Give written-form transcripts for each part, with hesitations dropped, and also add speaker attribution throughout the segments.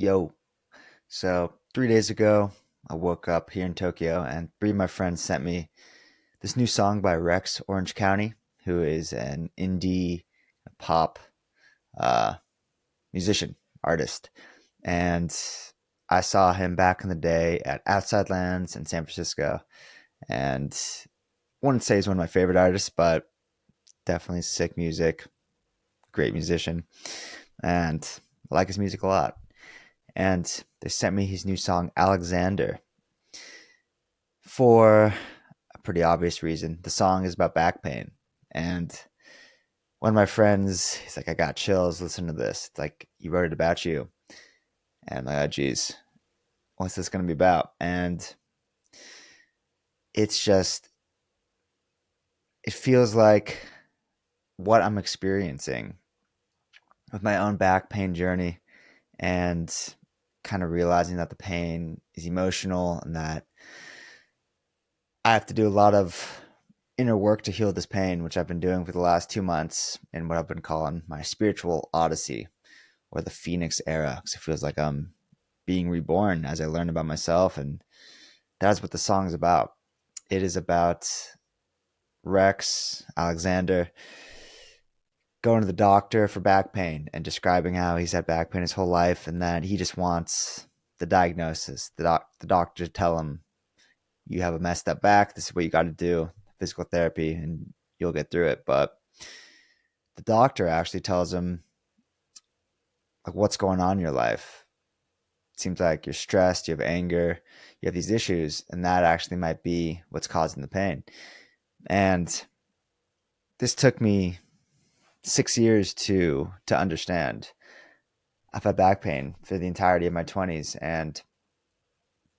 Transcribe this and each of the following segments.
Speaker 1: Yo, so 3 days ago, I woke up here in Tokyo and three of my friends sent me this new song by Rex Orange County, who is an indie pop uh, musician, artist. And I saw him back in the day at Outside Lands in San Francisco. And I wouldn't say he's one of my favorite artists, but definitely sick music, great musician. And I like his music a lot. And they sent me his new song, Alexander, for a pretty obvious reason. The song is about back pain. And one of my friends, he's like, I got chills. Listen to this. It's like, you wrote it about you. And I'm like, oh, geez, what's this going to be about? And it's just, it feels like what I'm experiencing with my own back pain journey and kind of realizing that the pain is emotional and that I have to do a lot of inner work to heal this pain, which I've been doing for the last 2 months in what I've been calling my spiritual odyssey or the Phoenix era, because it feels like I'm being reborn as I learn about myself. And that's what the song is about. It is about Rex Alexander going to the doctor for back pain and describing how he's had back pain his whole life and that he just wants the diagnosis, the doctor to tell him, you have a messed up back. This is what you got to do, physical therapy, and you'll get through it. But the doctor actually tells him, like, what's going on in your life. It seems like you're stressed, you have anger, you have these issues, and that actually might be what's causing the pain. And this took me 6 years to understand. I've had back pain for the entirety of my 20s, and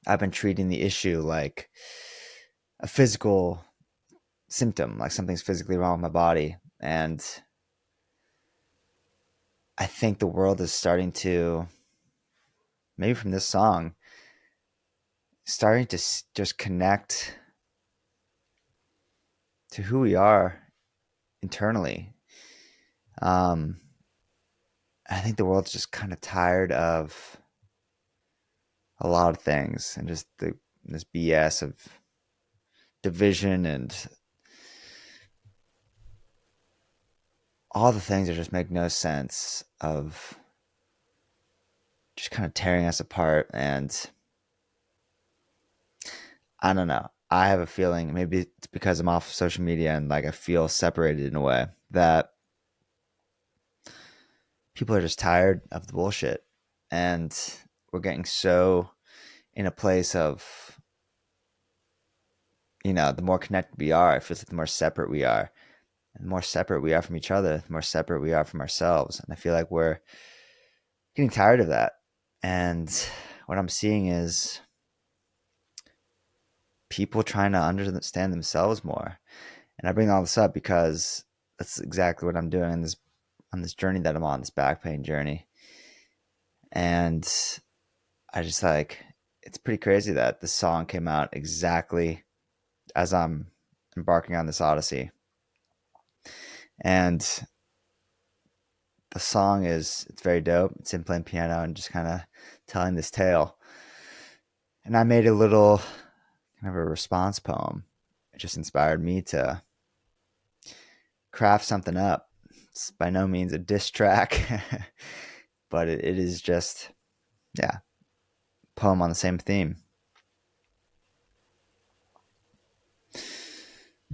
Speaker 1: I've been treating the issue like a physical symptom, like something's physically wrong with my body. And I think the world is starting to, maybe from this song, starting to just connect to who we are internally. Um, I think the world's just kind of tired of a lot of things and just this BS of division and all the things that just make no sense of just kind of tearing us apart. And I don't know. I have a feeling maybe it's because I'm off social media and like I feel separated in a way that people are just tired of the bullshit. And we're getting so in a place of, the more connected we are, it feels like the more separate we are. And the more separate we are from each other, the more separate we are from ourselves. And I feel like we're getting tired of that. And what I'm seeing is people trying to understand themselves more. And I bring all this up because that's exactly what I'm doing on this journey that I'm on, this back pain journey. And I just like, it's pretty crazy that this song came out exactly as I'm embarking on this odyssey. And the song it's very dope. It's him playing piano and just kind of telling this tale. And I made a little kind of a response poem. It just inspired me to craft something up. It's by no means a diss track, but it is just, yeah, poem on the same theme.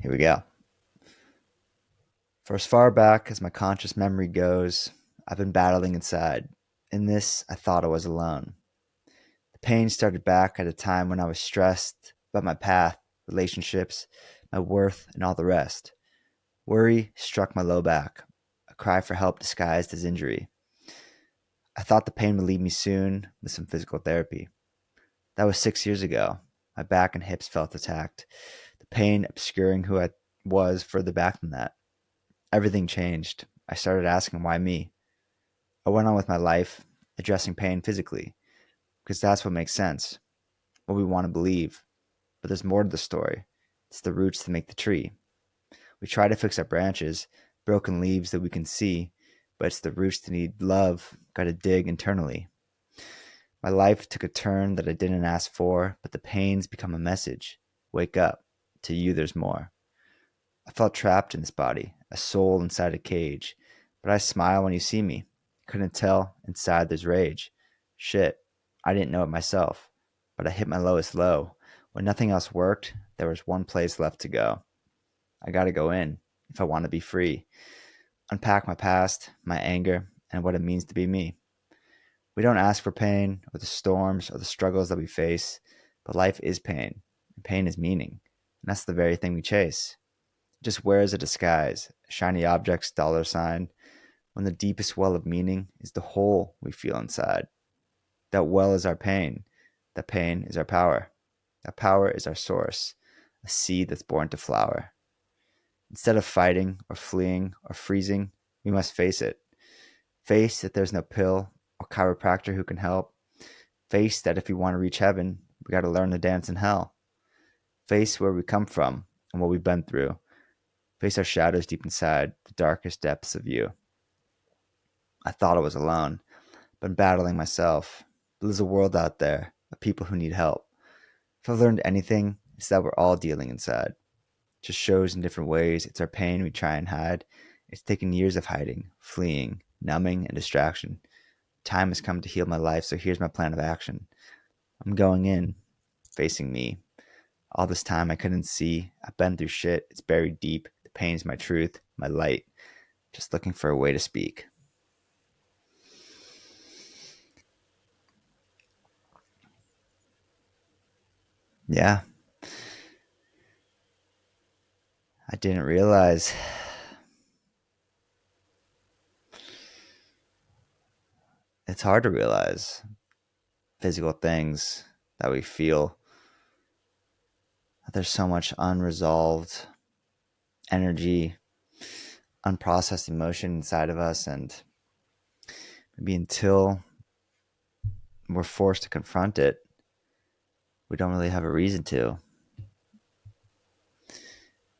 Speaker 1: Here we go. For as far back as my conscious memory goes, I've been battling inside. In this, I thought I was alone. The pain started back at a time when I was stressed about my path, relationships, my worth, and all the rest. Worry struck my low back, a cry for help disguised as injury. I thought the pain would leave me soon with some physical therapy. That was 6 years ago. My back and hips felt attacked, the pain obscuring who I was further back than that. Everything changed. I started asking why me. I went on with my life, addressing pain physically, because that's what makes sense, what we want to believe. But there's more to the story. It's the roots that make the tree. We try to fix our branches, broken leaves that we can see, but it's the roots that need love, gotta dig internally. My life took a turn that I didn't ask for, but the pains become a message. Wake up. To you, there's more. I felt trapped in this body, a soul inside a cage. But I smile when you see me. Couldn't tell, inside there's rage. Shit, I didn't know it myself. But I hit my lowest low. When nothing else worked, there was one place left to go. I gotta go in, if I want to be free. Unpack my past, my anger, and what it means to be me. We don't ask for pain, or the storms, or the struggles that we face, but life is pain, and pain is meaning. And that's the very thing we chase. It just wears a disguise, a shiny object's dollar sign, when the deepest well of meaning is the hole we feel inside. That well is our pain. That pain is our power. That power is our source, a seed that's born to flower. Instead of fighting or fleeing or freezing, we must face it. Face that there's no pill or chiropractor who can help. Face that if we want to reach heaven, we got to learn to dance in hell. Face where we come from and what we've been through. Face our shadows deep inside the darkest depths of you. I thought I was alone, been battling myself. But there's a world out there of people who need help. If I've learned anything, it's that we're all dealing inside. Just shows in different ways. It's our pain we try and hide. It's taken years of hiding, fleeing, numbing, and distraction. Time has come to heal my life, so here's my plan of action. I'm going in, facing me. All this time I couldn't see. I've been through shit. It's buried deep. The pain's my truth, my light. Just looking for a way to speak. Yeah, I didn't realize. It's hard to realize physical things that we feel. There's so much unresolved energy, unprocessed emotion inside of us, and maybe until we're forced to confront it, we don't really have a reason to.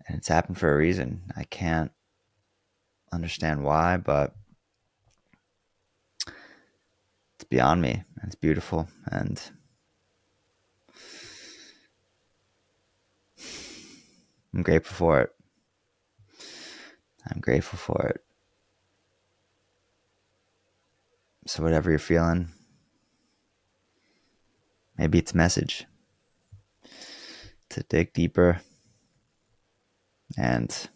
Speaker 1: And it's happened for a reason. I can't understand why, but it's beyond me. And it's beautiful. And I'm grateful for it. I'm grateful for it. So, whatever you're feeling, maybe it's a message to dig deeper and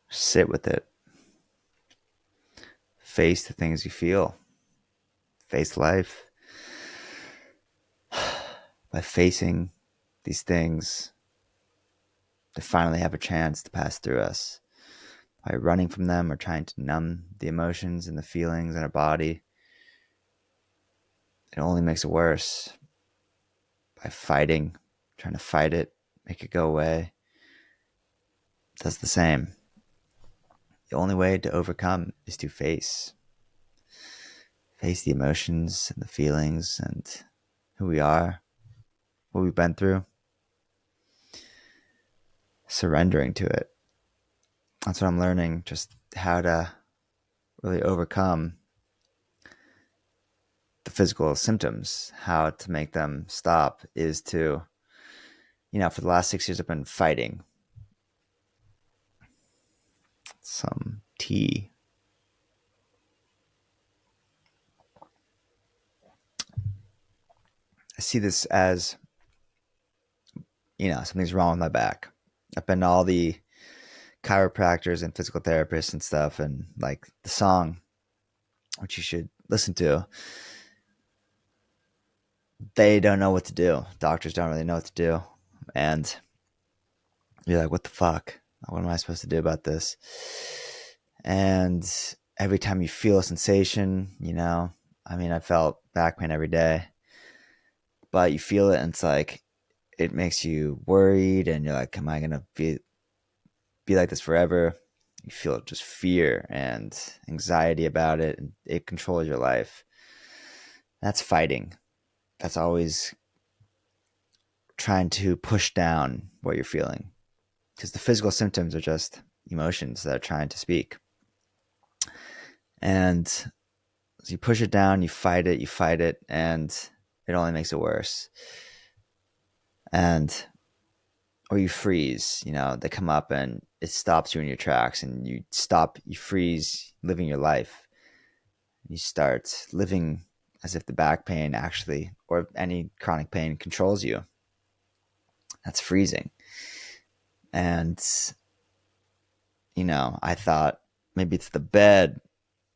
Speaker 1: sit with it. Face the things you feel. Face life. By facing these things, they finally have a chance to pass through us. By running from them or trying to numb the emotions and the feelings in our body, it only makes it worse. By fighting, trying to fight it, make it go away, it does the same. The only way to overcome is to face the emotions and the feelings and who we are, what we've been through, surrendering to it. That's what I'm learning, just how to really overcome the physical symptoms, how to make them stop is to, for the last 6 years I've been fighting. Some tea. I see this as, something's wrong with my back. I've been to all the chiropractors and physical therapists and stuff, and like the song, which you should listen to, they don't know what to do. Doctors don't really know what to do. And you're like, what the fuck? What am I supposed to do about this? And every time you feel a sensation, I felt back pain every day, but you feel it and it's like, it makes you worried and you're like, am I going to be like this forever? You feel just fear and anxiety about it, and it controls your life. That's fighting. That's always trying to push down what you're feeling, because the physical symptoms are just emotions that are trying to speak. And so you push it down, you fight it, and it only makes it worse. And or you freeze, they come up and it stops you in your tracks, and you freeze living your life. You start living as if the back pain actually, or any chronic pain, controls you. That's freezing. And, I thought maybe it's the bed,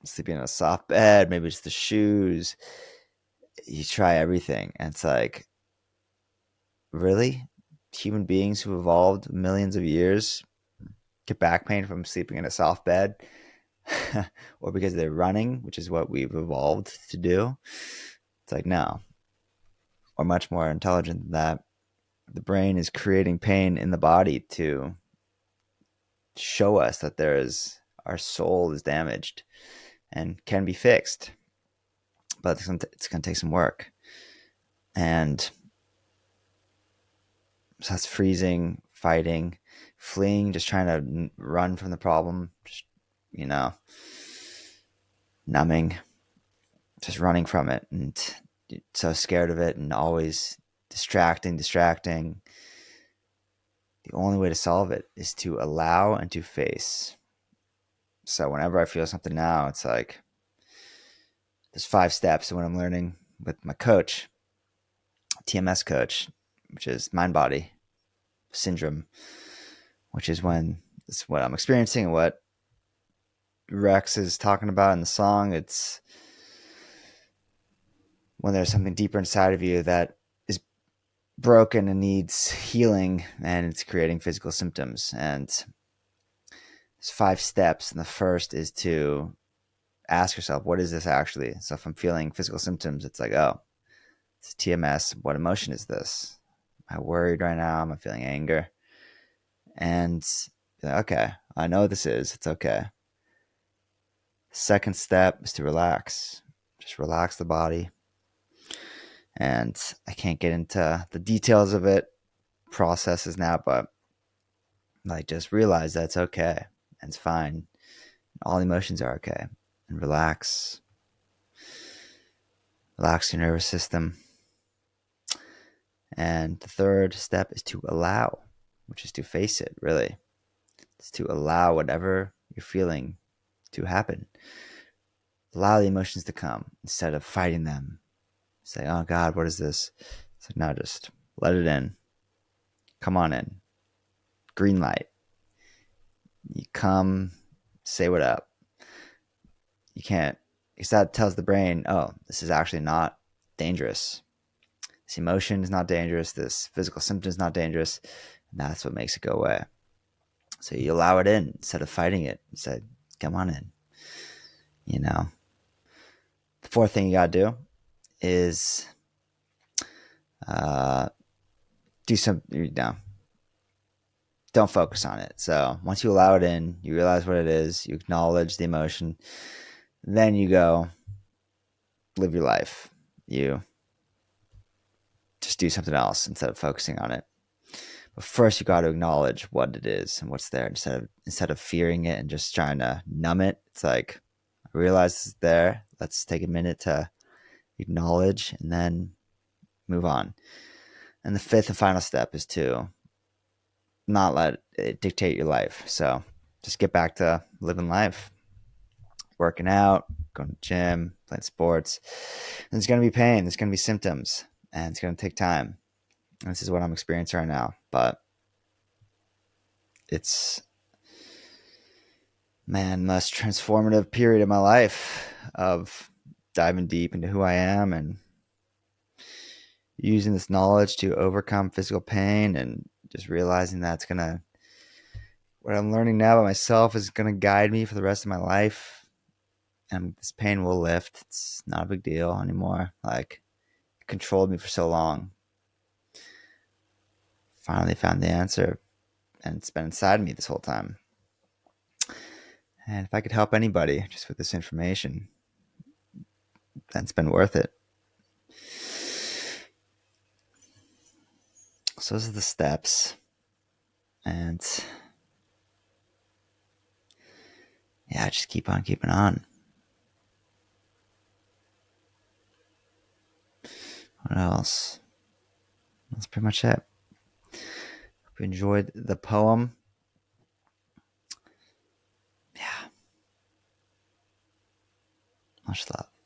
Speaker 1: sleeping in a soft bed, maybe it's the shoes. You try everything, and it's like, really? Human beings who evolved millions of years get back pain from sleeping in a soft bed? Or because they're running, which is what we've evolved to do? It's like, no. Or much more intelligent than that. The brain is creating pain in the body to show us that our soul is damaged and can be fixed, but it's going to take some work. And so that's freezing, fighting, fleeing, just trying to run from the problem, just, numbing, just running from it, and so scared of it, and always distracting. The only way to solve it is to allow and to face. So whenever I feel something now, it's like there's 5 steps. And when I'm learning with my coach, TMS coach, which is mind body syndrome, which is when it's what I'm experiencing and what Rex is talking about in the song. It's when there's something deeper inside of you that is broken and needs healing, and it's creating physical symptoms. And there's 5 steps. And the first is to ask yourself, what is this actually? So if I'm feeling physical symptoms, it's like, oh, it's TMS. What emotion is this? Am I worried right now? Am I feeling anger? And okay, I know what this is. It's okay. Second step is to relax. Just relax the body. And I can't get into the details of it, processes now, but like just realize that it's okay and it's fine. All emotions are okay. And relax. Relax your nervous system. And the third step is to allow, which is to face it, really. It's to allow whatever you're feeling to happen. Allow the emotions to come instead of fighting them. Say, oh God, what is this? It's like, no, just let it in. Come on in. Green light. You come, say what up. You can't, because that tells the brain, oh, this is actually not dangerous. This emotion is not dangerous. This physical symptom is not dangerous. And that's what makes it go away. So you allow it in instead of fighting it. You say, come on in. The fourth thing you got to do is do some, don't focus on it. So once you allow it in, you realize what it is, you acknowledge the emotion, then you go live your life. You just do something else instead of focusing on it. But first you got to acknowledge what it is and what's there instead of fearing it and just trying to numb it. It's like, I realize it's there. Let's take a minute to acknowledge and then move on. And the fifth and final step is to not let it dictate your life. So just get back to living life, working out, going to the gym, playing sports. And there's going to be pain. There's going to be symptoms, and it's going to take time. And this is what I'm experiencing right now. But it's, man, most transformative period of my life of diving deep into who I am and using this knowledge to overcome physical pain, and just realizing that what I'm learning now about myself is going to guide me for the rest of my life. And this pain will lift. It's not a big deal anymore. Like, it controlled me for so long. Finally found the answer, and it's been inside me this whole time. And if I could help anybody just with this information, then it's been worth it. So those are the steps. And yeah, just keep on keeping on. What else? That's pretty much it. Hope you enjoyed the poem. Yeah. Much love.